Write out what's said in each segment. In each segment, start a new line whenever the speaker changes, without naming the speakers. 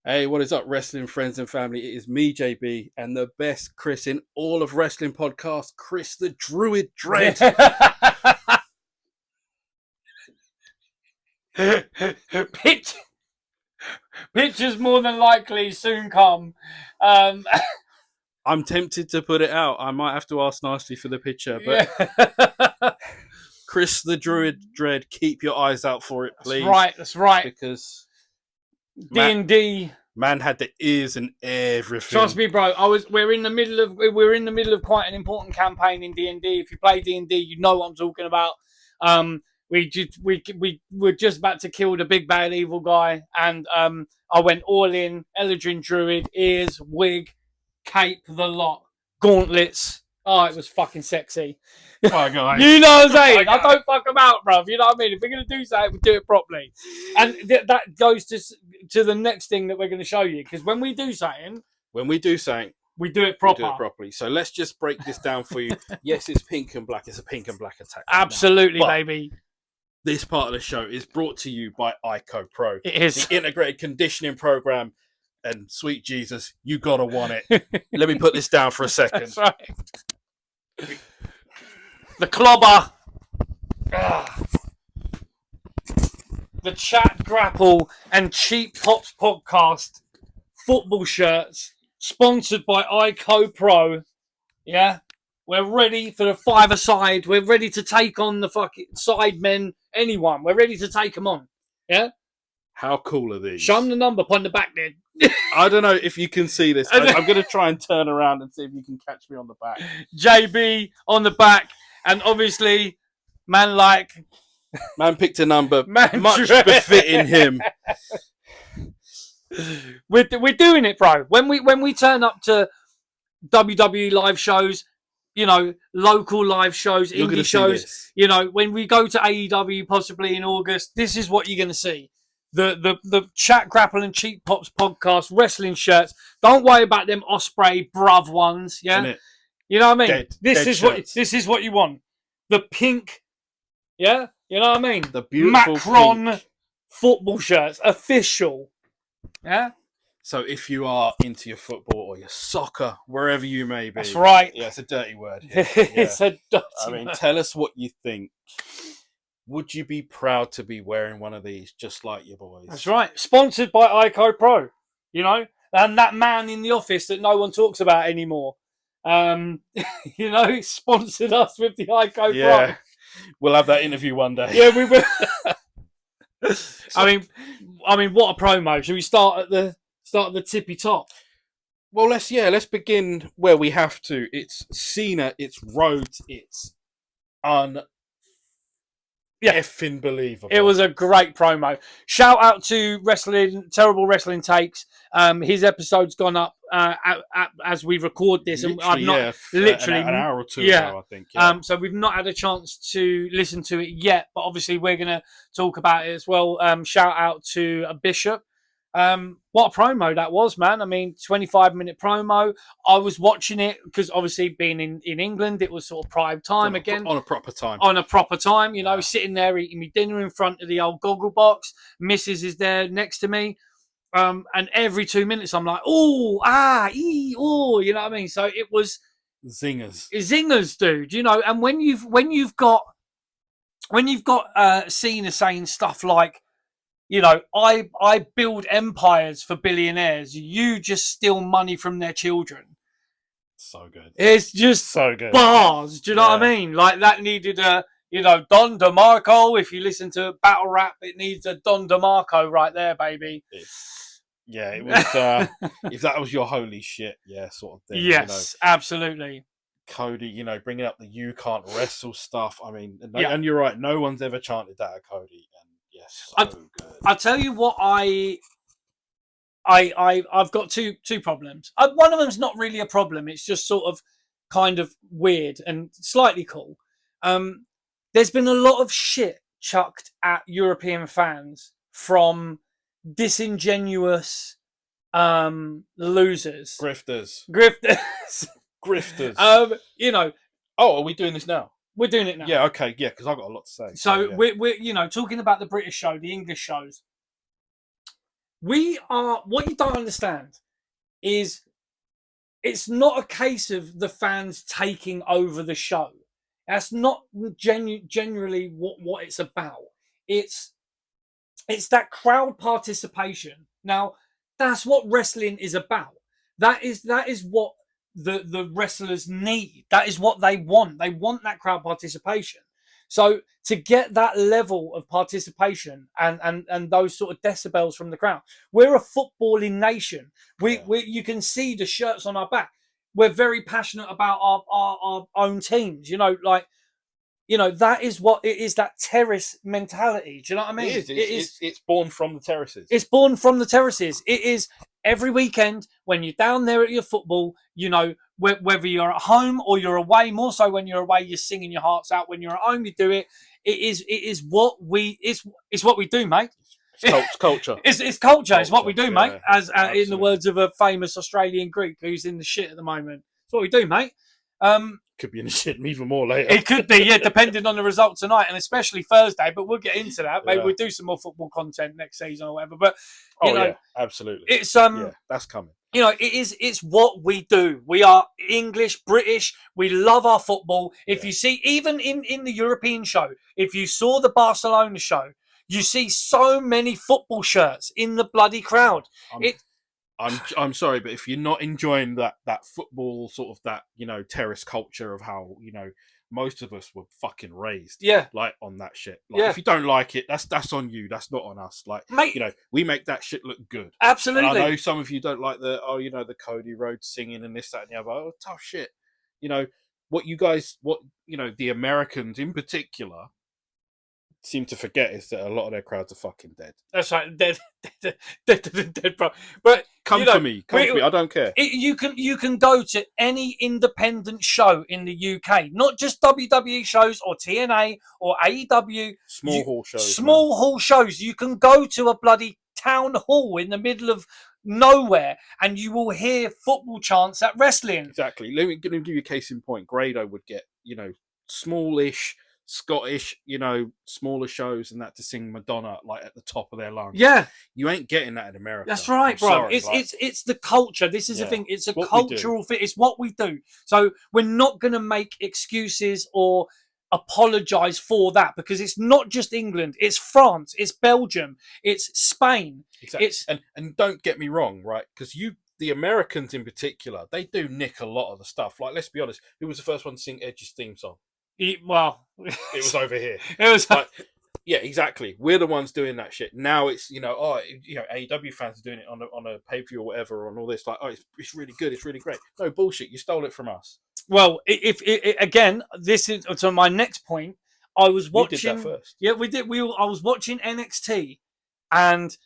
Hey, what is up, wrestling friends and family? It is me, JB, and the best Chris in all of wrestling podcast, Chris the Druid Dread.
Pictures more than likely soon come.
I'm tempted to put it out. I might have to ask nicely for the picture, but Chris the Druid Dread, keep your eyes out for it, please.
That's right.
Because
D&D.
Man had the ears and everything.
Trust me, bro. We're in the middle of quite an important campaign in D&D. If you play D&D, you know what I'm talking about. We're just about to kill the big bad evil guy, and I went all in. Eldrin Druid, ears, wig, cape, the lot, gauntlets. Oh, it was fucking sexy.
Oh, God.
You know what I'm saying? I don't fuck them out, bruv. You know what I mean? If we're going to do something, we do it properly. And that goes to the next thing that we're going to show you. Because when we do something,
we do it properly. So let's just break this down for you. Yes, it's pink and black. It's a pink and black attack.
Absolutely, baby.
This part of the show is brought to you by ICO Pro.
It is.
The integrated conditioning program. And sweet Jesus, you gotta want it. Let me put this down for a second.
That's right. The clobber. The Chat, Grapple, and Cheap Pops podcast football shirts sponsored by ICO Pro. Yeah? We're ready for the five-a-side. We're ready to take on the fucking side men. Anyone. We're ready to take them on. Yeah?
How cool are these?
Show them the number upon the back then.
I don't know if you can see this. I'm going to try and turn around and see if you can catch me on the back.
JB on the back. And obviously, man
picked a number much befitting him.
We're doing it, bro. When we turn up to WWE live shows, you know, local live shows, indie shows, you know, when we go to AEW possibly in August, this is what you're going to see. The Chat, Grapple, and Cheap Pops podcast wrestling shirts. Don't worry about them Osprey bruv ones, yeah. You know what I mean? This is what you want. The pink, yeah. You know what I mean?
The beautiful
Macron
pink
football shirts, official, yeah.
So if you are into your football or your soccer, wherever you may be,
that's right.
Yeah, it's a dirty word.
Yeah. It's a dirty word.
Tell us what you think. Would you be proud to be wearing one of these just like your boys?
That's right. Sponsored by ICO Pro, you know, and that man in the office that no one talks about anymore. You know, sponsored us with the ICO Pro.
We'll have that interview one day.
Yeah, we will. I mean, what a promo. Should we start at the tippy top?
Well, let's begin where we have to. It's Cena, it's Rhodes, it's effing believable.
It was a great promo. Shout out to Terrible Wrestling Takes. His episode's gone up as we record this, and I've not literally
an hour or two ago, I think. Yeah.
So we've not had a chance to listen to it yet, but obviously we're going to talk about it as well. Shout out to Bishop. What a promo that was, man. I mean, 25-minute promo. I was watching it because obviously being in England, it was sort of prime time again.
On a proper time,
you know, sitting there eating me dinner in front of the old goggle box. Mrs. is there next to me. And every 2 minutes I'm like, you know what I mean? So it was zingers, dude, you know. And when you've got Cena saying stuff like, you know, I build empires for billionaires. You just steal money from their children.
So good.
It's just
so good.
Bars. Do you know what I mean? Like that needed a, you know, Don DeMarco. If you listen to battle rap, it needs a Don DeMarco right there, baby.
It was. If that was your holy shit, sort of thing.
Yes, you know. Absolutely.
Cody, you know, bringing up the "you can't wrestle" stuff. I mean, and you're right. No one's ever chanted that at Cody. So good.
I'll tell you what I've got two problems. One of them's not really a problem. It's just sort of kind of weird and slightly cool. There's been a lot of shit chucked at European fans from disingenuous losers.
Grifters.
You know.
Oh, are we doing this now?
We're doing it now.
Yeah, okay, yeah, because I've got a lot to say.
So we're you know, talking about the British show, the English shows. What you don't understand is it's not a case of the fans taking over the show. That's not generally what it's about. It's that crowd participation. Now, that's what wrestling is about. That is what the wrestlers need. That is what they want. They want that crowd participation. So to get that level of participation and those sort of decibels from the crowd, we're a footballing nation. We you can see the shirts on our back. We're very passionate about our own teams. That is what it is, that terrace mentality. Do you know what I mean?
It is. It's born from the terraces.
It's born from the terraces. It is every weekend when you're down there at your football, whether you're at home or you're away, more so when you're away, you're singing your hearts out. When you're at home, you do it. It's what we do, mate.
It's culture.
It's culture. It's what we do, mate. As in the words of a famous Australian Greek who's in the shit at the moment. It's what we do, mate.
Could be in the shit even more later.
It could be, yeah, depending on the result tonight, and especially Thursday. But we'll get into that. Maybe we'll do some more football content next season or whatever. But
absolutely.
It's
that's coming.
It's what we do. We are English, British. We love our football. If you see, even in the European show, if you saw the Barcelona show, you see so many football shirts in the bloody crowd.
I'm sorry, but if you're not enjoying that football sort of that, terrace culture of how, most of us were fucking raised.
Yeah.
Like on that shit. If you don't like it, that's on you. That's not on us. Like,
mate,
we make that shit look good.
Absolutely.
And I know some of you don't like the Cody Rhodes singing and this, that, and the other. Oh, tough shit. The Americans in particular seem to forget is that a lot of their crowds are fucking dead.
That's right, dead, bro. But
come for me. I don't care.
You can go to any independent show in the UK, not just WWE shows or TNA or AEW. Small hall shows. You can go to a bloody town hall in the middle of nowhere, and you will hear football chants at wrestling.
Exactly. Let me give you a case in point. Grado would get smallish Scottish, smaller shows and that to sing Madonna like at the top of their lungs.
Yeah,
you ain't getting that in America.
That's right, bro. Sorry, it's the culture. This is the thing. It's a cultural thing. It's what we do. So we're not going to make excuses or apologize for that, because it's not just England. It's France. It's Belgium. It's Spain.
Exactly. And don't get me wrong, right? Because the Americans in particular, they do nick a lot of the stuff. Like, let's be honest. Who was the first one to sing Edge's theme song?
It
was over here.
It was
like, yeah, exactly. We're the ones doing that shit. Now it's AEW fans are doing it on a pay-per-view or whatever, and all this. Like, it's really good. It's really great. No bullshit. You stole it from us.
Well, if again, this is so my next point. I was watching.
We did that first.
Yeah, we did. I was watching NXT, and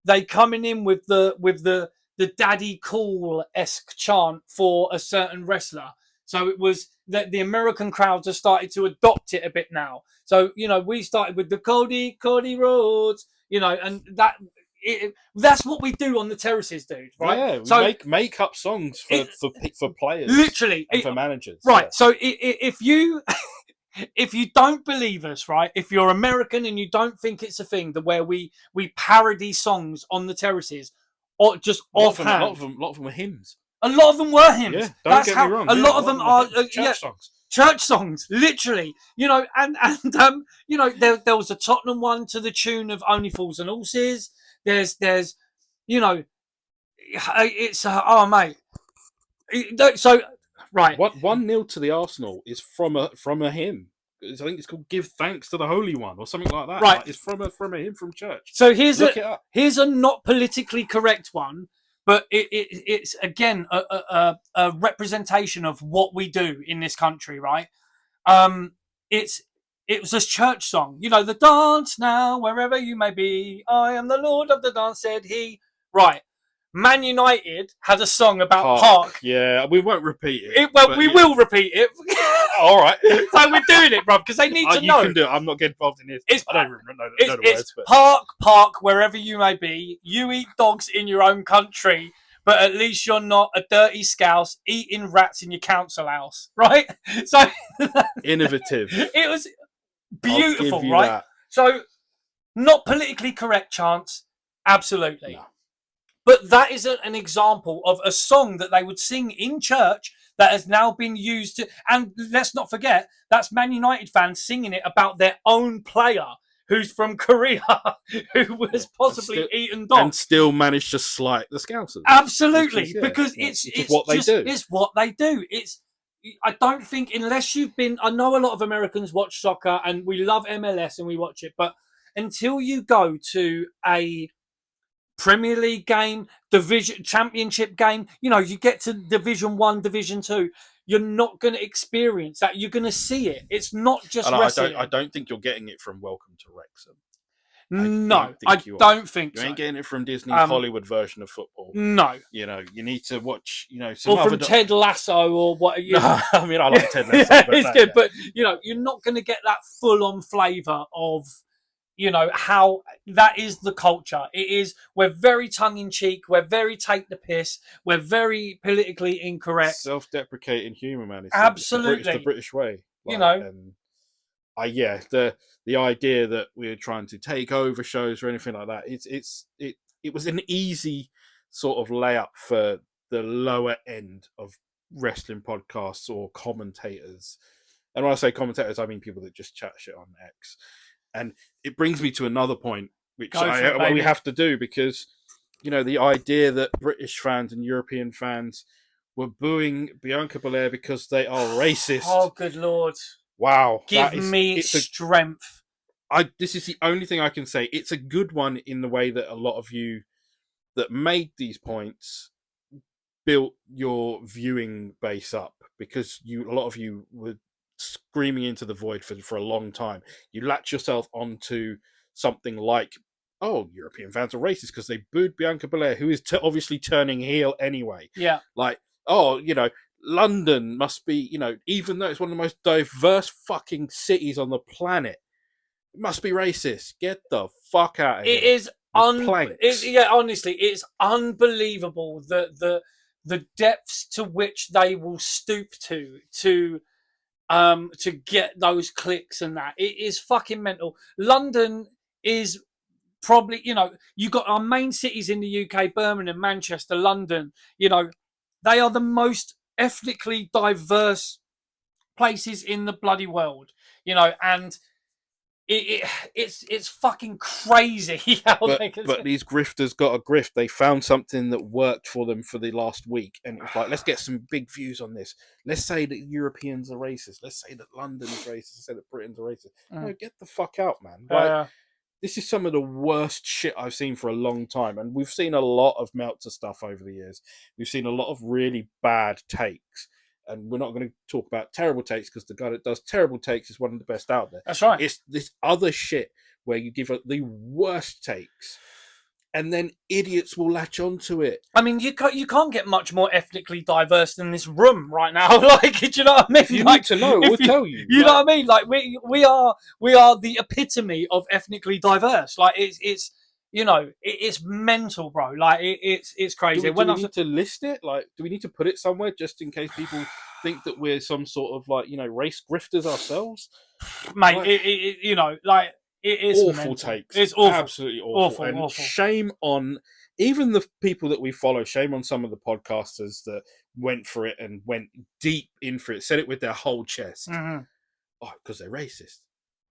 they coming in with the Daddy Cool-esque chant for a certain wrestler. So it was that the American crowds have started to adopt it a bit now. So, we started with the Cody Rhodes, and that's what we do on the terraces, dude, right?
Yeah, we make up songs for players.
Literally.
And for managers.
Right.
Yeah.
So if you don't believe us, right, if you're American and you don't think it's a thing where we parody songs on the terraces, or just offhand.
A lot of them are hymns.
A lot of them were hymns.
Yeah, don't get me wrong.
A lot of them are
church songs.
Church songs, literally. There was a Tottenham one to the tune of Only Fools and Horses. There's it's mate. So right,
1-0 to the Arsenal is from a hymn. I think it's called "Give Thanks to the Holy One" or something like that.
Right,
like, it's from a hymn from church.
So here's a not politically correct one. But it's again a representation of what we do in this country, right? It was a church song, the dance now, wherever you may be. I am the Lord of the dance, said he. Right. Man United had a song about Park.
Yeah, we won't repeat it.
We will repeat it.
All right.
So we're doing it, bruv, because they need to know.
You can do it. I'm not getting involved in this. I don't know the words. But...
Park, wherever you may be. You eat dogs in your own country, but at least you're not a dirty scouse eating rats in your council house, right? So
innovative.
It was beautiful, right? That. So not politically correct chants, absolutely. No. But that is an example of a song that they would sing in church that has now been used to. And let's not forget, that's Man United fans singing it about their own player who's from Korea, who was possibly eaten dog.
And still managed to slight the Scousers.
Absolutely, because it's
what they do.
It's what they do. I don't think, unless you've been... I know a lot of Americans watch soccer, and we love MLS and we watch it, but until you go to a Premier League game, division championship game, you get to Division 1, Division 2, you're not going to experience that. You're going to see it. It's not just wrestling.
I don't think you're getting it from Welcome to Wrexham.
I don't think
you
so.
ain't getting it from Disney's Hollywood version of football.
No.
You need to watch, some
or from Ted Lasso or what.
No, I mean, I like Ted Lasso.
It's good, but, you're not going to get that full-on flavour of, how that is the culture. We're very tongue-in-cheek, we're very take the piss, we're very politically incorrect.
Self-deprecating humour, man.
Absolutely.
It's the British way.
And
the idea that we're trying to take over shows or anything like that, it was an easy sort of layup for the lower end of wrestling podcasts or commentators. And when I say commentators, I mean people that just chat shit on X. And it brings me to another point, which we have to do, because, the idea that British fans and European fans were booing Bianca Belair because they are racist.
Oh, good Lord.
Wow.
Give me strength.
This is the only thing I can say. It's a good one in the way that a lot of you that made these points built your viewing base up, because a lot of you were screaming into the void for a long time. You latch yourself onto something like, European fans are racist because they booed Bianca Belair, who is obviously turning heel anyway.
Yeah.
Like, London must be, even though it's one of the most diverse fucking cities on the planet, it must be racist. Get the fuck out of here.
It is honestly, it's unbelievable the depths to which they will stoop to get those clicks and that. It is fucking mental. London is probably, you got our main cities in the UK, Birmingham, Manchester, London, they are the most ethnically diverse places in the bloody world, and it's fucking crazy how
but these grifters got a grift. They found something that worked for them for the last week, and it was like, let's get some big views on this. Let's say that Europeans are racist. Let's say that London is racist. Let's say that Britain's are racist. No, get the fuck out, man. This is some of the worst shit I've seen for a long time, and we've seen a lot of Meltzer stuff over the years. We've seen a lot of really bad takes. And we're not going to talk about terrible takes, because the guy that does terrible takes is one of the best out there.
That's right.
It's this other shit where you give the worst takes, and then idiots will latch onto it.
I mean, you can't get much more ethnically diverse than this room right now. Like, do you know what I mean?
If you need to know, we'll tell you.
You know what I mean? Like, we are the epitome of ethnically diverse. Like, it's it's mental, bro. Like, it's crazy.
Do we need to list it? Like, do we need to put it somewhere just in case people think that we're some sort of race grifters ourselves?
Mate, it is
awful
mental.
Takes.
It's awful.
Absolutely awful. And shame on even the people that we follow. Shame on some of the podcasters that went for it and went deep in for it, said it with their whole chest.
Mm-hmm.
Oh, because they're racist.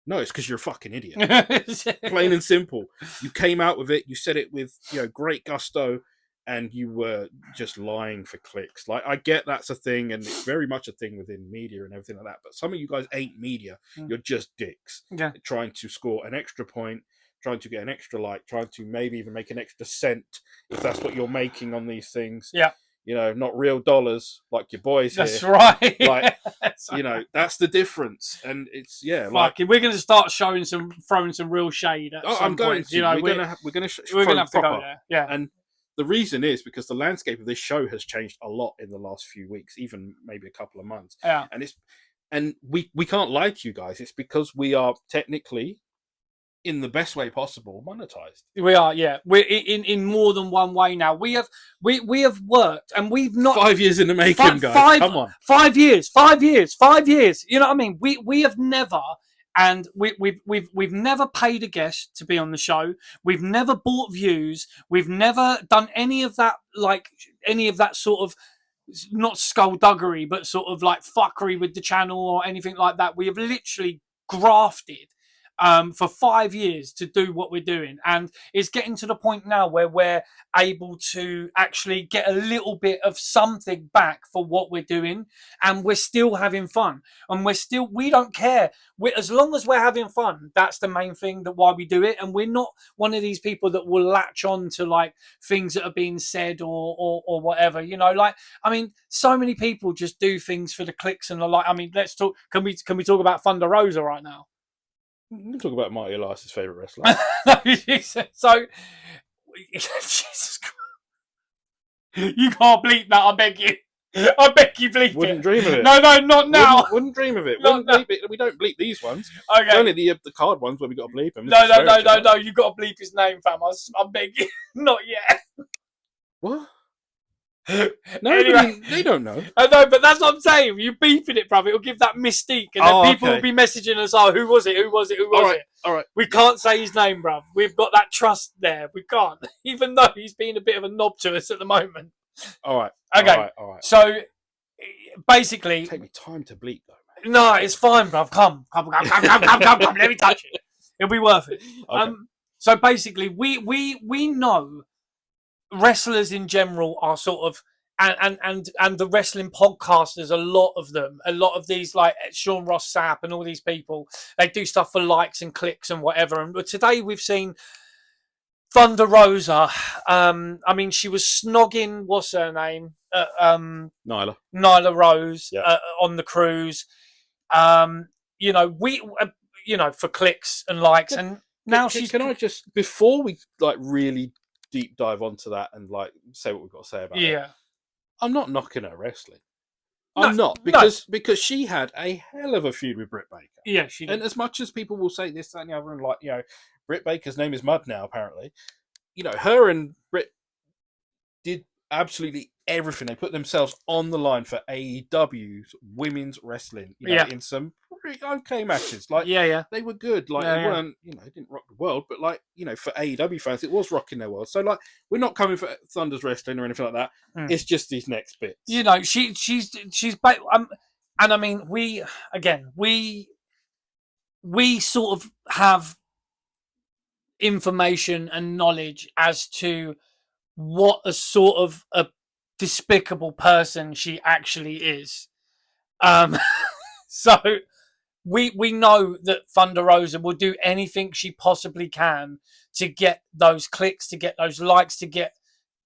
No, it's because you're a fucking idiot. Plain and simple. You came out with it. You said it with great gusto, and you were just lying for clicks. Like, I get that's a thing, and it's very much a thing within media and everything like that. But some of you guys ain't media. You're just dicks.
Yeah.
Trying to score an extra point, trying to get an extra like, trying to maybe even make an extra cent if that's what you're making on these things.
Yeah.
Not real dollars like your boys here.
That's right.
Like, that's the difference. And it's,
we're going to start throwing some real shade at some point.
We're going to have to go there.
Yeah.
And the reason is because the landscape of this show has changed a lot in the last few weeks, even maybe a couple of months.
Yeah.
And we can't lie to you guys. It's because we are technically, in the best way possible, monetized.
We are, yeah. We're in more than one way now. We have worked, and we've not
5 years in the making, guys. Come on,
5 years. You know what I mean? We have never And we've never paid a guest to be on the show. We've never bought views. We've never done any of that, like any of that sort of, not skullduggery, but sort of like fuckery with the channel or anything like that. We have literally grafted for 5 years to do what we're doing. And it's getting to the point now where we're able to actually get a little bit of something back for what we're doing. And we're still having fun. And we don't care. As long as we're having fun, that's the main thing, that why we do it. And we're not one of these people that will latch on to like things that are being said or whatever, you know, like, I mean, so many people just do things for the clicks and the like. I mean, let's talk. Can we talk about Thunder Rosa right now?
We can talk about Marty Elias's favourite wrestler.
So, Jesus Christ. You can't bleep that, I beg you. I beg you bleep
Wouldn't dream of it.
No, not now.
Wouldn't dream of it.
Not
Bleep it. We don't bleep these ones.
Okay.
It's only the card ones where we got to bleep them.
No. You got to bleep his name, fam. I beg you. Not yet.
What? No,
Anyway.
they don't know.
I know, but that's what I'm saying. You beeping it, bruv. It'll give that mystique, and then people will be messaging us. Oh, who was it?
All right.
We can't say his name, bruv. We've got that trust there. We can't, even though he's being a bit of a knob to us at the moment.
All right.
Okay.
All right.
So basically,
it'll take me time to bleep though, man.
No, it's fine, bruv. Come. Let me touch it. It'll be worth it.
Okay.
So basically, we know wrestlers in general are sort of, and the wrestling podcasters, a lot of these, like Sean Ross Sapp and all these people, they do stuff for likes and clicks and whatever. And today we've seen Thunder Rosa. I mean, she was snogging, what's her name? Nyla Rose, on the cruise. You know, for clicks and likes, and now she's.
Can I just, before we like really deep dive onto that and like say what we've got to say about it? I'm not knocking her wrestling. I'm not, because she had a hell of a feud with Britt Baker.
Yeah, she did.
And as much as people will say this, that, and the other, and like, you know, Britt Baker's name is Mud now, apparently. You know, her and Britt did absolutely everything. They put themselves on the line for AEW's women's wrestling, you know, in some pretty okay matches. Like, they were good. Like, they weren't, you know, they didn't rock the world, but like, you know, for AEW fans, it was rocking their world. So like, we're not coming for Thunder's wrestling or anything like that. It's just these next bits.
You know, she's and I mean, we sort of have information and knowledge as to what a sort of a despicable person she actually is. So we know that Thunder Rosa will do anything she possibly can to get those clicks, to get those likes, to get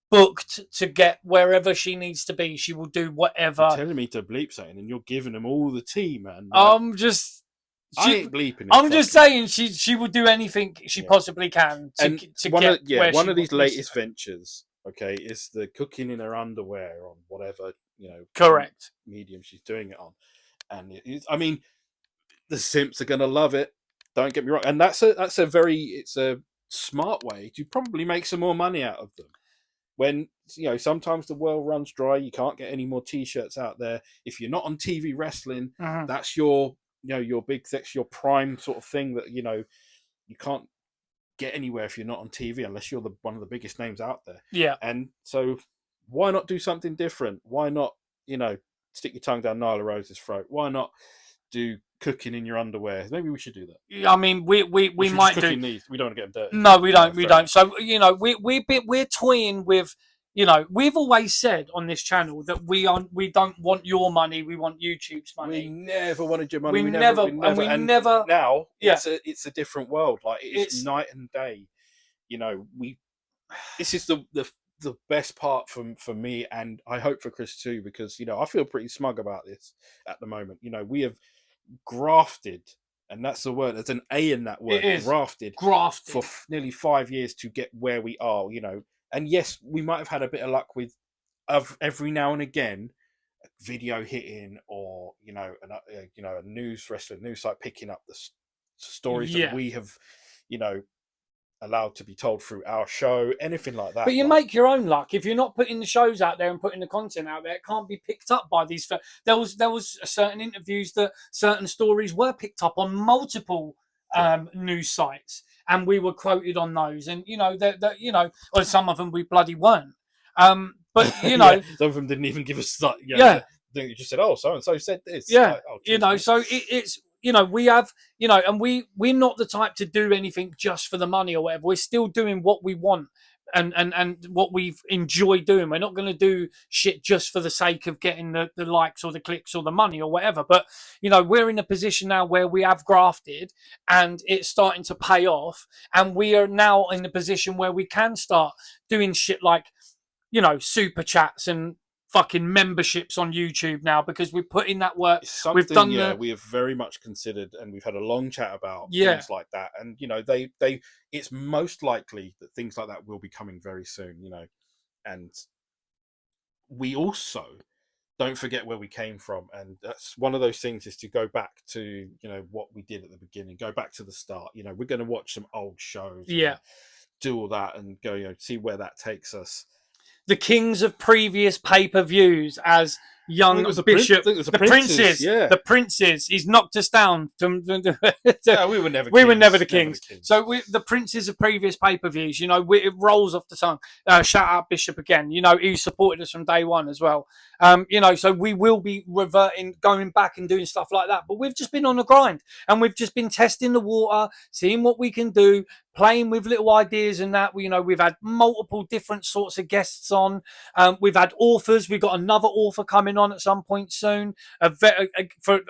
booked, to get wherever she needs to be. She will do whatever.
You're telling me to bleep something and you're giving them all the tea, man.
Like,
I ain't bleeping it.
I'm just saying she will do anything she possibly can to get
one of these latest ventures, okay, is the cooking in her underwear on whatever, you know,
correct
medium she's doing it on. And I mean, the simps are gonna love it. Don't get me wrong. And it's a smart way to probably make some more money out of them. When, you know, sometimes the well runs dry, you can't get any more t-shirts out there. If you're not on TV wrestling, that's your, you know, your big, that's your prime sort of thing that, you know, you can't get anywhere if you're not on TV unless you're one of the biggest names out there.
Yeah.
And so why not do something different? Why not, you know, stick your tongue down Nyla Rose's throat? Why not do cooking in your underwear? Maybe we should do that.
I mean, we might do.
These. We don't want to get them dirty.
No, we don't. We don't. So, you know, we're toying with. You know, we've always said on this channel that we don't want your money. We want YouTube's money.
We never wanted your money.
We never.
Now, it's a different world. Like, it's night and day. You know, this is the best part for me, and I hope for Chris too, because, you know, I feel pretty smug about this at the moment. You know, we have grafted, and that's the word. There's an A in that word.
It is.
Grafted for nearly 5 years to get where we are. You know. And yes, we might have had a bit of luck with every now and again a video hitting, or, you know, a news site picking up the stories that we have, you know, allowed to be told through our show, anything like that.
But you make your own luck. If you're not putting the shows out there and putting the content out there, it can't be picked up by these. There was certain interviews that certain stories were picked up on multiple news sites, and we were quoted on those. And or some of them we bloody weren't. But
some of them didn't even give us that. You just said, "Oh, so and so said this."
Yeah, so it's. We have, and we're not the type to do anything just for the money or whatever. We're still doing what we want and what we've enjoyed doing. We're not going to do shit just for the sake of getting the likes or the clicks or the money or whatever. But, we're in a position now where we have grafted and it's starting to pay off. And we are now in a position where we can start doing shit like, super chats and fucking memberships on YouTube now, because we've put in that work. We've done
we have very much considered, and we've had a long chat about things like that. And it's most likely that things like that will be coming very soon. And we also don't forget where we came from, and that's one of those things, is to go back to what we did at the beginning, go back to the start. We're going to watch some old shows, do all that, and go see where that takes us.
The kings of previous pay-per-views, as young Bishop, the princes. The princes. He's knocked us down.
We were never.
We were never the kings. So the princes of previous pay-per-views. It rolls off the tongue. Shout out Bishop again. He supported us from day one as well. So we will be reverting, going back and doing stuff like that. But we've just been on the grind, and we've just been testing the water, seeing what we can do, playing with little ideas and that. We've had multiple different sorts of guests on. We've had authors. We've got another author coming on at some point soon for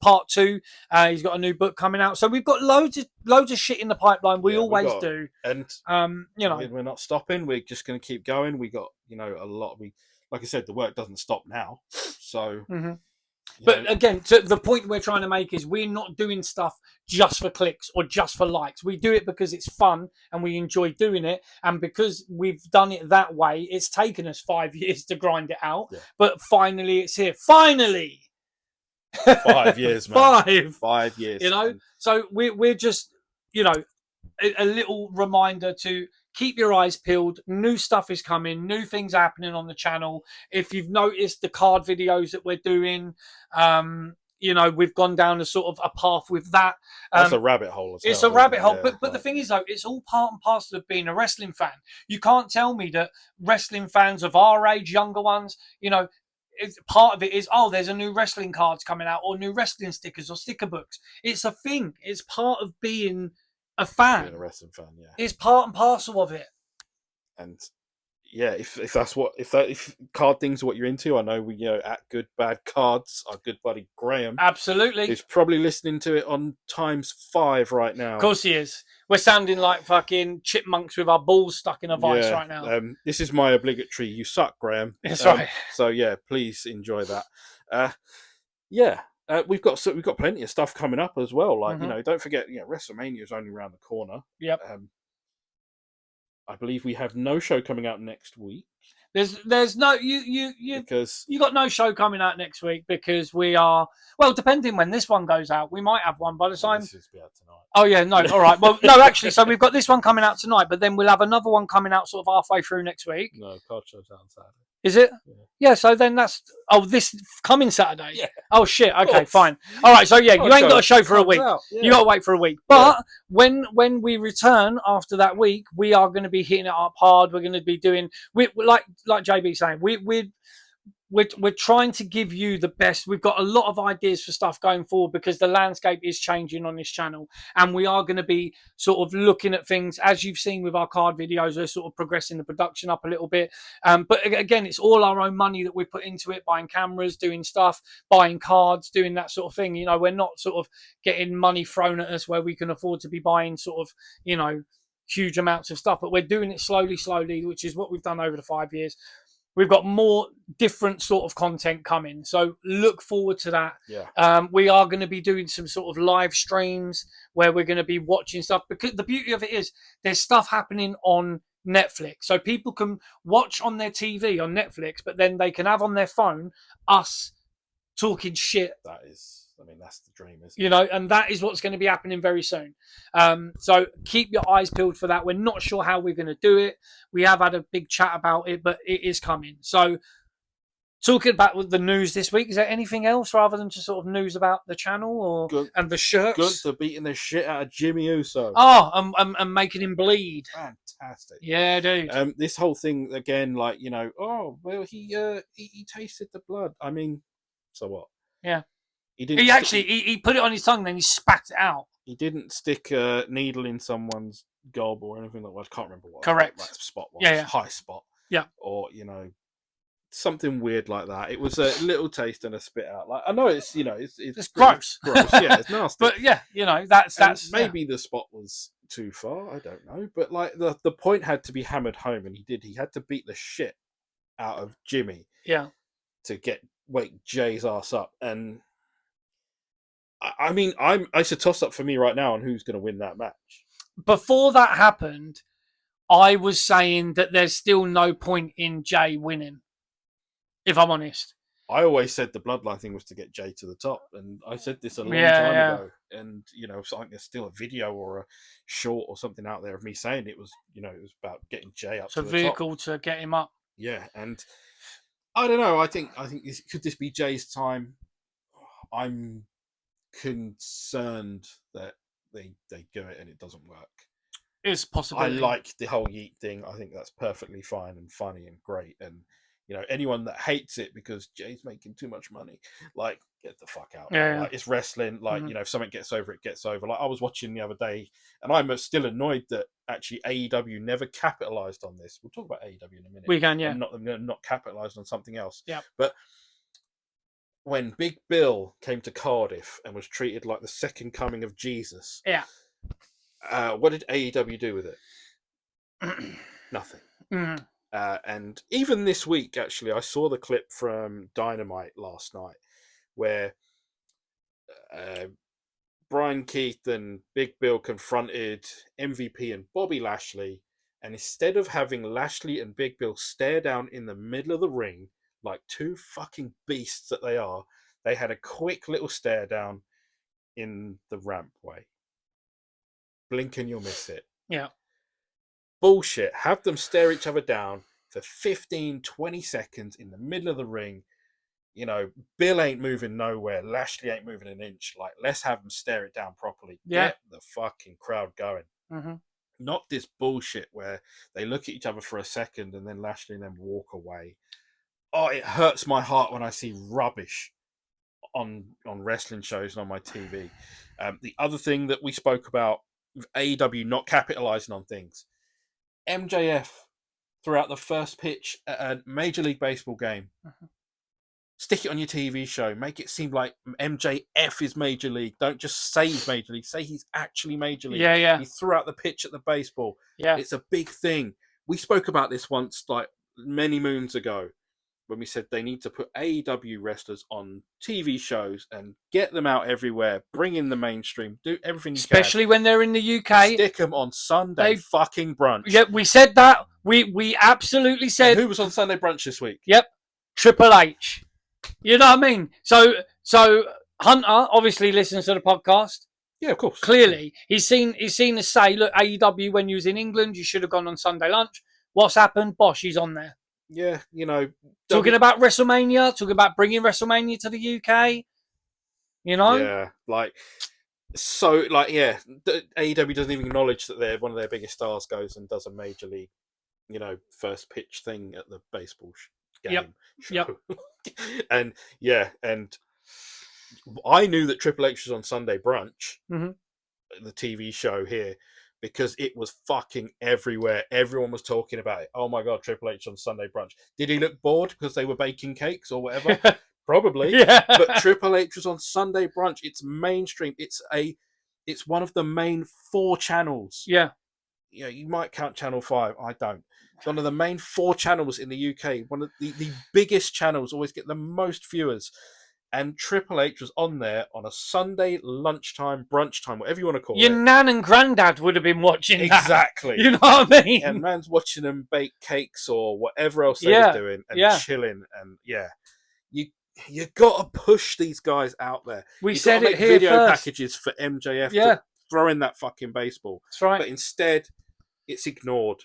part 2. He's got a new book coming out. So we've got loads of shit in the pipeline. We always do.
And we're not stopping. We're just going to keep going. We got a lot. Like I said, the work doesn't stop now. So.
Mm-hmm. But again, to the point we're trying to make is we're not doing stuff just for clicks or just for likes. We do it because it's fun and we enjoy doing it. And because we've done it that way, it's taken us 5 years to grind it out. Yeah. But finally, it's here. Finally!
5 years, man. 5 years.
So we're just, a little reminder to keep your eyes peeled. New stuff is coming. New things are happening on the channel. If you've noticed the card videos that we're doing, we've gone down a sort of a path with that.
That's a rabbit hole.
It's a rabbit hole. But the thing is, though, it's all part and parcel of being a wrestling fan. You can't tell me that wrestling fans of our age, younger ones, part of it is, there's a new wrestling cards coming out, or new wrestling stickers or sticker books. It's a thing. It's part of being a fan.
Being a wrestling fan, yeah.
It's part and parcel of it.
And if card things are what you're into, I know we at Good Bad Cards, our good buddy Graham,
absolutely,
is probably listening to it on ×5 right now.
Of course he is. We're sounding like fucking chipmunks with our balls stuck in a vice right now.
This is my obligatory "you suck, Graham."
That's right.
So please enjoy that. We've got plenty of stuff coming up as well. Like don't forget, WrestleMania is only around the corner.
Yep.
I believe we have no show coming out next week.
There's no because you got no show coming out next week because we are depending when this one goes out, we might have one by the time.
This is be out tonight.
Oh yeah, no, all right. Well, no, actually, so we've got this one coming out tonight, but then we'll have another one coming out sort of halfway through next week.
No, card show's out on Saturday.
Is it? Yeah. So then that's this coming Saturday.
Yeah.
Oh shit. Okay, fine. All right. So you ain't got a show for a week. Yeah. You got to wait for a week. But when we return after that week, we are going to be hitting it up hard. We're going to be doing like JB saying we're trying to give you the best. We've got a lot of ideas for stuff going forward because the landscape is changing on this channel, and we are going to be sort of looking at things as you've seen with our card videos. We're sort of progressing the production up a little bit, but again, it's all our own money that we put into it, buying cameras, doing stuff, buying cards, doing that sort of thing. We're not sort of getting money thrown at us where we can afford to be buying sort of huge amounts of stuff, but we're doing it slowly, which is what we've done over the 5 years. We've got more different sort of content coming, so look forward to that.
Yeah.
We are going to be doing some sort of live streams where we're going to be watching stuff, because the beauty of it is there's stuff happening on Netflix, so people can watch on their TV on Netflix, but then they can have on their phone us talking shit
I mean, that's the dream, isn't
You
it?
know, and that is what's going to be happening very soon. So keep your eyes peeled for that. We're not sure how we're going to do it. We have had a big chat about it, but it is coming. So talking about the news this week, is there anything else rather than just sort of news about the channel and the shirts?
Gunther beating the shit out of Jimmy Uso.
Oh, and making him bleed.
Fantastic.
Yeah, dude.
This whole thing again, like, you know, oh well, he tasted the blood. I mean, so what?
Yeah.
He didn't.
He put it on his tongue, then he spat it out.
He didn't stick a needle in someone's gob or anything like that. I can't remember what.
Correct.
Like spot was.
Yeah.
High spot.
Yeah.
Or, you know, something weird like that. It was a little taste and a spit out. Like, I know it's, you know, it's
gross.
Gross. Yeah, it's nasty.
But yeah, you know, that's
maybe the spot was too far. I don't know. But like the point had to be hammered home, and he did. He had to beat the shit out of Jimmy.
Yeah.
To wake Jay's ass up. And I mean, it's a toss up for me right now on who's going to win that match.
Before that happened, I was saying that there's still no point in Jay winning. If I'm honest,
I always said the bloodline thing was to get Jay to the top, and I said this a long time ago. And you know, so I think there's still a video or a short or something out there of me saying it was, you know, it was about getting Jay up. It's to the
vehicle
top.
To get him up.
Yeah, and I don't know. I think could this be Jay's time? I'm concerned that they do it and it doesn't work.
It's possible.
I like the whole Yeet thing. I think that's perfectly fine and funny and great. And you know, anyone that hates it because Jay's making too much money, like, get the fuck out.
Yeah.
Like, it's wrestling. Like, you know, if something gets over, it gets over. Like, I was watching the other day, and I'm still annoyed that actually AEW never capitalized on this. We'll talk about AEW in a minute.
We can, yeah.
And not capitalized on something else.
Yeah.
But when Big Bill came to Cardiff and was treated like the second coming of Jesus,
yeah,
what did AEW do with it? Nothing.
Mm.
And even this week, actually, I saw the clip from Dynamite last night where Brian Keith and Big Bill confronted MVP and Bobby Lashley, and instead of having Lashley and Big Bill stare down in the middle of the ring like two fucking beasts that they are, they had a quick little stare down in the rampway. Blink and you'll miss it.
Yeah.
Bullshit. Have them stare each other down for 15, 20 seconds in the middle of the ring. You know, Bill ain't moving nowhere. Lashley ain't moving an inch. Like, let's have them stare it down properly.
Yeah.
Get the fucking crowd going.
Mm-hmm.
Not this bullshit where they look at each other for a second and then Lashley and then walk away. Oh, it hurts my heart when I see rubbish on wrestling shows and on my TV. The other thing that we spoke about, with AEW not capitalizing on things. MJF throughout the first pitch at a Major League Baseball game.
Mm-hmm.
Stick it on your TV show. Make it seem like MJF is Major League. Don't just say he's Major League. Say he's actually Major League.
Yeah.
He threw out the pitch at the baseball.
Yeah.
It's a big thing. We spoke about this once, like many moons ago, when we said they need to put AEW wrestlers on TV shows and get them out everywhere, bring in the mainstream, do everything you
Especially when they're in the UK.
Stick them on Sunday fucking brunch.
Yeah, we said that. We absolutely said.
And who was on Sunday brunch this week?
Yep, Triple H. You know what I mean? So Hunter obviously listens to the podcast.
Yeah, of course.
Clearly, he's seen us say, look, AEW, when you was in England, you should have gone on Sunday lunch. What's happened? Bosh, he's on there.
Yeah, you know.
Talking about WrestleMania, talking about bringing WrestleMania to the UK. You know?
Yeah, AEW doesn't even acknowledge that one of their biggest stars goes and does a Major League, you know, first pitch thing at the baseball game.
Yep.
And I knew that Triple H was on Sunday brunch,
mm-hmm.
the TV show here, because it was fucking everywhere. Everyone was talking about it. Oh my God, Triple H on Sunday brunch. Did he look bored because they were baking cakes or whatever? Probably.
Yeah.
But Triple H was on Sunday brunch. It's mainstream. It's one of the main 4 channels.
Yeah.
Yeah, you might count Channel 5. I don't. It's one of the main 4 channels in the UK. One of the biggest channels, always get the most viewers. And Triple H was on there on a Sunday lunchtime, brunch time, whatever you want to call it.
Your nan and granddad would have been watching
exactly.
That. You know what I mean?
And man's watching them bake cakes or whatever else they were doing and chilling. And you got to push these guys out there.
We
You've
said
got to
it
make
here
video
first.
packages for MJF
Yeah.
to throw in that fucking baseball.
That's right.
But instead, it's ignored.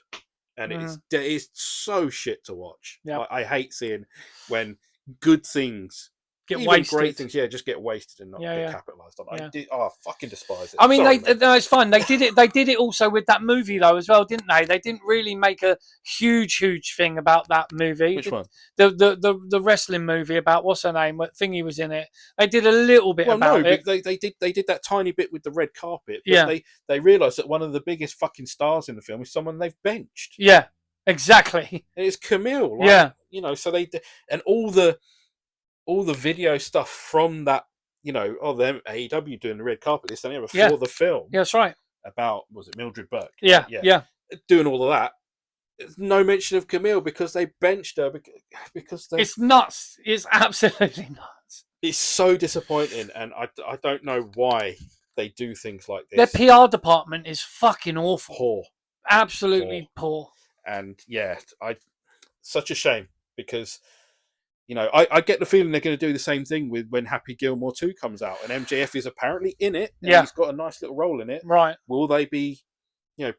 And it's so shit to watch.
Yep.
I hate seeing when good things,
get
even
wasted.
great things, just get wasted and not get capitalised on.
Yeah.
I fucking despise it.
I mean, no, it's fine. They did it. They did it also with that movie though as well, didn't they? They didn't really make a huge thing about that movie.
Which one?
The wrestling movie about what's her name? What Thingy was in it? They did a little bit about it.
They did that tiny bit with the red carpet. But they realised that one of the biggest fucking stars in the film is someone they've benched.
Yeah, exactly.
And it's Camille. So they and all the video stuff from that. Them AEW doing the red carpet this and the other for the film.
Yeah, that's right.
About, was it Mildred Burke?
Yeah.
Doing all of that. There's no mention of Camille because they benched her because
it's nuts. It's absolutely nuts.
It's so disappointing, and I don't know why they do things like this.
Their PR department is fucking awful.
Poor.
Absolutely poor.
And such a shame because I get the feeling they're going to do the same thing with when Happy Gilmore 2 comes out, and MJF is apparently in it, and he's got a nice little role in it.
Right.
Will they be,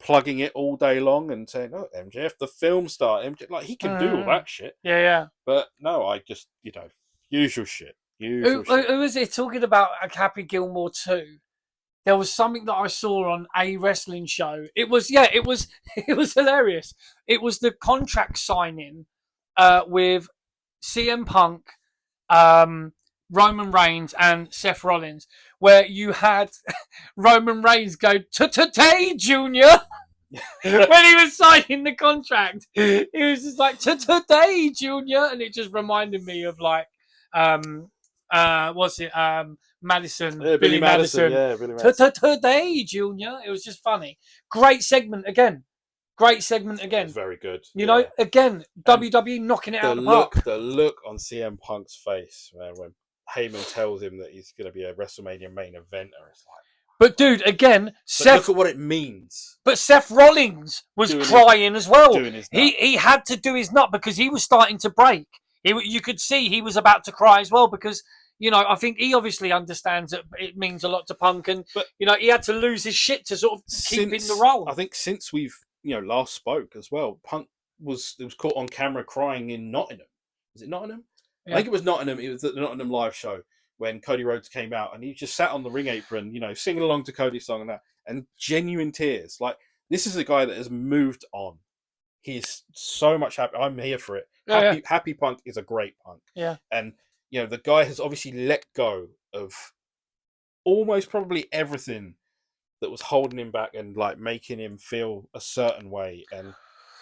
plugging it all day long and saying, "Oh, MJF, the film star, MJF, like he can do all that shit."
Yeah.
But no, I just, usual shit.
Who was it talking about Happy Gilmore 2? There was something that I saw on a wrestling show. It was hilarious. It was the contract signing with CM Punk, Roman Reigns, and Seth Rollins, where you had Roman Reigns go "Today, Junior," when he was signing the contract. He was just like "Today, Junior," and it just reminded me of like Madison, Billy Madison.
Yeah, Billy Madison.
Today, Junior. It was just funny. Great segment again. It's
very good.
Again, WWE knocking it out of the park.
The look on CM Punk's face when Heyman tells him that he's going to be a WrestleMania main eventer. It's like,
but dude, again, Seth.
Look at what it means.
But Seth Rollins was crying as well. He had to do his nut because he was starting to break. You could see he was about to cry as well because I think he obviously understands that it means a lot to Punk, and he had to lose his shit to sort of keep in the role.
I think since we've last spoke as well, Punk was caught on camera crying in Nottingham. Was it Nottingham? Yeah. I think it was Nottingham. It was at the Nottingham live show when Cody Rhodes came out, and he just sat on the ring apron, singing along to Cody's song and genuine tears. Like, this is a guy that has moved on. He's so much happy. I'm here for it. Happy Punk is a great Punk.
Yeah.
And the guy has obviously let go of almost probably everything that was holding him back and like making him feel a certain way. And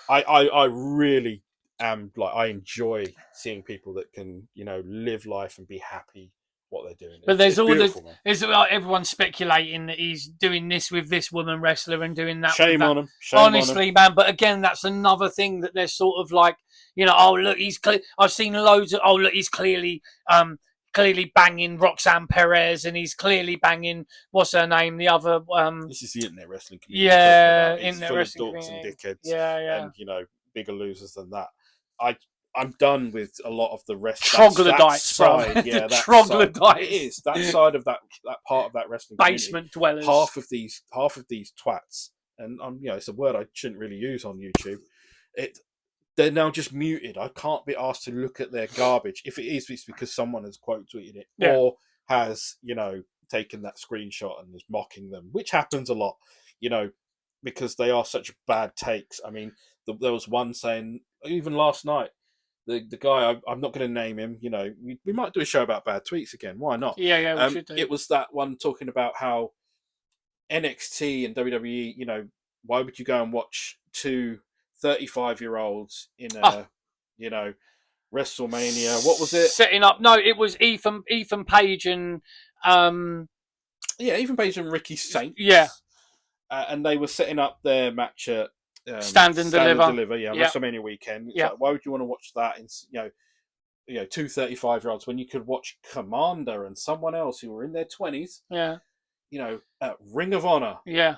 I really am I enjoy seeing people that can, live life and be happy what they're doing.
But there's everyone's speculating that he's doing this with this woman wrestler and doing that.
Shame on him.
Honestly, man. But again, that's another thing that they're sort of like, oh look, I've seen loads of, oh look, he's clearly banging Roxanne Perez, and he's clearly banging what's her name, the other.
This is the internet wrestling community.
Yeah, internet wrestling
dorks and dickheads.
Yeah.
And bigger losers than that. I'm done with a lot of the rest.
Troglodytes, bro.
Yeah, that
troglodytes.
Side, it is that side of that part of that wrestling
basement
community.
dwellers.
Half of these twats, and it's a word I shouldn't really use on YouTube. They're now just muted. I can't be asked to look at their garbage. If it is, it's because someone has quote tweeted it or has, taken that screenshot and is mocking them, which happens a lot, because they are such bad takes. I mean, there was one saying, even last night, the guy, I'm not going to name him, we might do a show about bad tweets again. Why not?
Yeah, we should do.
It was that one talking about how NXT and WWE, why would you go and watch two 35-year-olds in a, WrestleMania? What was it?
Setting up. No, it was Ethan Page and
Ethan Page and Ricky Saints.
Yeah,
and they were setting up their match at
Stand and Deliver.
WrestleMania weekend. It's like, why would you want to watch that? In two 35-year-olds when you could watch Commander and someone else who were in their 20s.
Yeah,
at Ring of Honor.
Yeah.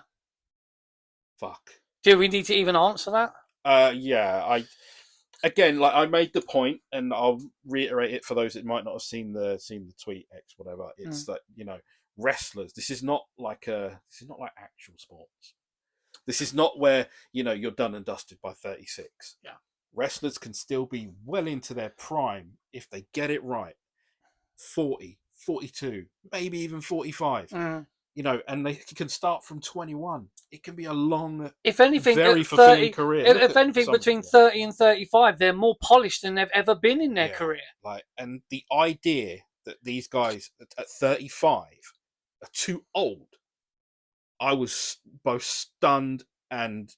Fuck.
Do we need to even answer that?
Yeah, again, like I made the point, and I'll reiterate it for those that might not have seen the tweet X whatever. It's that wrestlers. This is not like actual sports. This is not where you're done and dusted by 36.
Yeah,
wrestlers can still be well into their prime if they get it right. 40, 42, maybe even 45. And they can start from 21. It can be a long,
if anything,
very fulfilling career.
If anything, between 30 and 35, they're more polished than they've ever been in their career.
And the idea that these guys at 35 are too old, I was both stunned and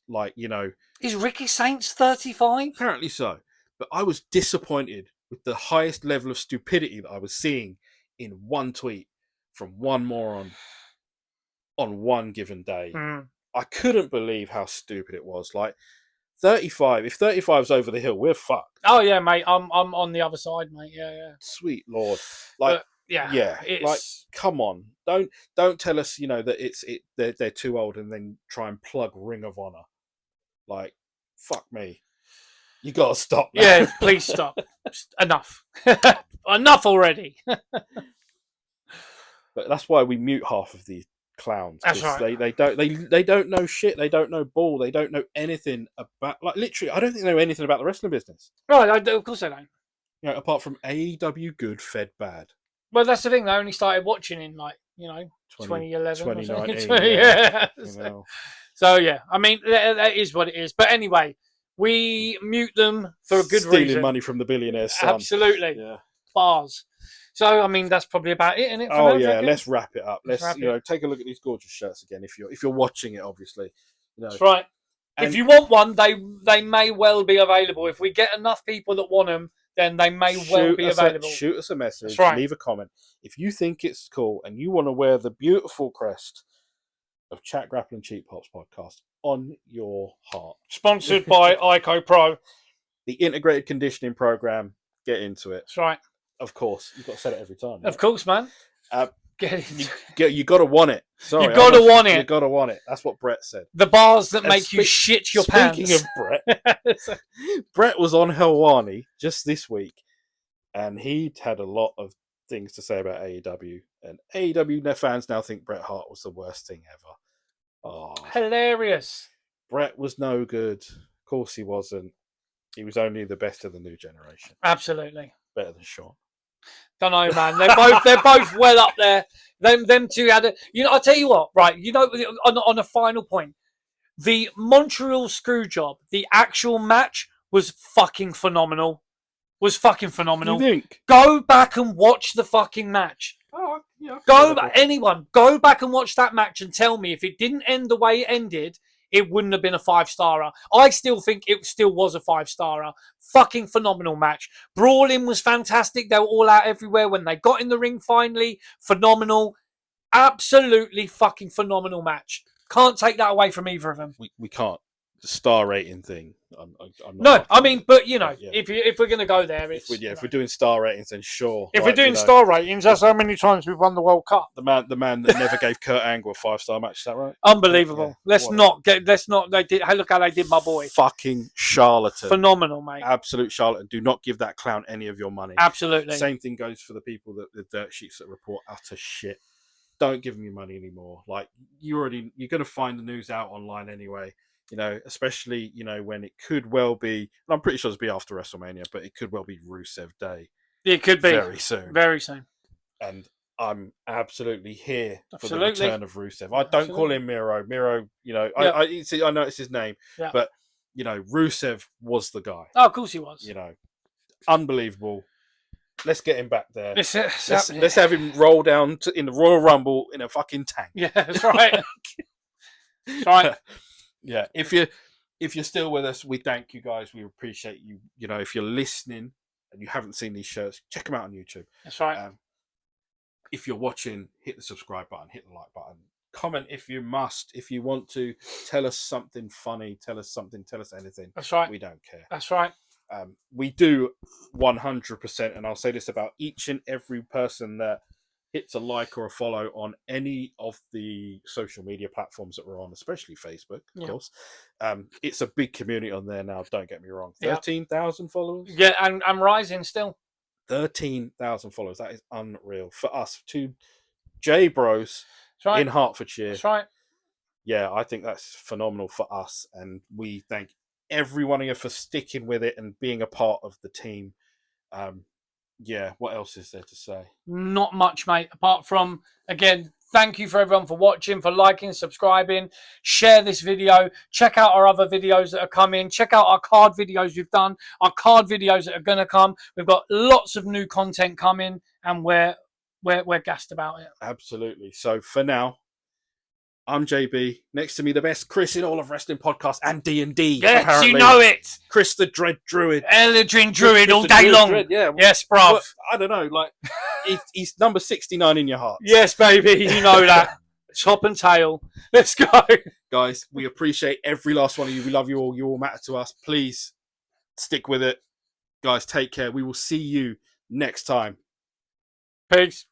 Is Ricky Saints 35?
Apparently so. But I was disappointed with the highest level of stupidity that I was seeing in one tweet from one moron on one given day. I couldn't believe how stupid it was. Like 35, if 35's over the hill, we're fucked.
Oh yeah, mate. I'm on the other side, mate. Yeah.
Sweet Lord. Like like come on. Don't tell us, that they're too old and then try and plug Ring of Honor. Like, fuck me. You gotta stop that.
Yeah, please stop. Enough. Enough already.
But that's why we mute half of the clowns.
That's right.
They don't know shit. They don't know ball. They don't know anything about, like, literally. I don't think they know anything about the wrestling business.
Right, of course they don't.
Apart from AEW, good, fed bad.
Well, that's the thing. They only started watching in 2011,
2019.
Yeah. So yeah, I mean that is what it is. But anyway, we mute them for a good reason.
Stealing money from the billionaire's son.
Absolutely.
Yeah.
Bars. So I mean that's probably about it, isn't it?
Let's wrap it up. Let's take a look at these gorgeous shirts again. If you're watching it, obviously.
That's right. If you want one, they may well be available. If we get enough people that want them, then they may well be available.
Shoot us a message.
That's right.
Leave a comment. If you think it's cool and you want to wear the beautiful crest of Chat Grapple and Cheap Pops podcast on your heart.
Sponsored by ICO Pro.
The integrated conditioning program. Get into it.
That's right.
Of course. You've got to say it every time.
Of course, man.
Get it. You got to want it. Sorry.
You got to want it.
You got to want it. That's what Brett said.
The bars that make you shit your pants.
Speaking of Brett, Brett was on Helwani just this week, and he'd had a lot of things to say about AEW. And AEW fans now think Bret Hart was the worst thing ever. Oh,
hilarious.
Bret was no good. Of course he wasn't. He was only the best of the new generation.
Absolutely.
Better than Sean.
Don't know, man. They're both well up there. Them two had I'll tell you what, right? On a final point, the Montreal Screwjob, the actual match was fucking phenomenal. You think? Go back and watch the fucking match.
Oh, yeah.
Go back and watch that match and tell me if it didn't end the way it ended, it wouldn't have been a 5-starer. I still think it still was a 5-starer. Fucking phenomenal match. Brawling was fantastic. They were all out everywhere when they got in the ring finally. Phenomenal. Absolutely fucking phenomenal match. Can't take that away from either of them.
We can't. The star rating thing. I'm
not if we're going to go there,
if we're doing star ratings, then sure.
If we're doing star ratings, that's how many times we've won the World Cup.
The man that never gave Kurt Angle a 5-star match. Is that right?
Unbelievable. Yeah. Let's not. They did. Look how they did my boy.
Fucking charlatan.
Phenomenal, mate.
Absolute charlatan. Do not give that clown any of your money.
Absolutely.
Same thing goes for the people the dirt sheets that report utter shit. Don't give them your money anymore. Like you're going to find the news out online anyway. Especially, when it could well be, and I'm pretty sure it'll be after WrestleMania, but it could well be Rusev Day.
It could be.
Very soon.
Very soon.
And I'm absolutely here for the return of Rusev. I don't call him Miro. Miro, I know it's his name, but, Rusev was the guy.
Oh, of course he was.
Unbelievable. Let's get him back there. Let's have him roll down in the Royal Rumble in a fucking tank.
Yeah, that's right. That's right.
Yeah, if you're still with us, we thank you guys. We appreciate you. If you're listening and you haven't seen these shirts, check them out on YouTube.
That's right.
If you're watching, hit the subscribe button, hit the like button, comment if you must. If you want to, tell us something funny, tell us anything.
That's right.
We don't care.
That's right.
We do 100%, and I'll say this about each and every person that hits a like or a follow on any of the social media platforms that we're on, especially Facebook, of course. It's a big community on there now, don't get me wrong. 13,000 followers?
Yeah, and rising still.
13,000 followers. That is unreal. For us, two J Bros in Hertfordshire.
That's right.
Yeah, I think that's phenomenal for us. And we thank every one of you for sticking with it and being a part of the team. Yeah, what else is there to say?
Not much, mate, apart from, again, thank you for everyone for watching, for liking, subscribing, share this video, check out our other videos that are coming, check out our card videos we've done, our card videos that are going to come. We've got lots of new content coming, and we're gassed about it.
Absolutely. So for now, I'm JB. Next to me, the best Chris in all of wrestling podcasts and D&D.
Yes,
apparently.
You know it.
Chris the Dread Druid.
Eldrin Druid all day long. Dread,
yeah.
Yes, bruv.
But, I don't know, like, he's number 69 in your heart.
Yes, baby. You know that. Top and tail. Let's go.
Guys, we appreciate every last one of you. We love you all. You all matter to us. Please stick with it. Guys, take care. We will see you next time.
Peace.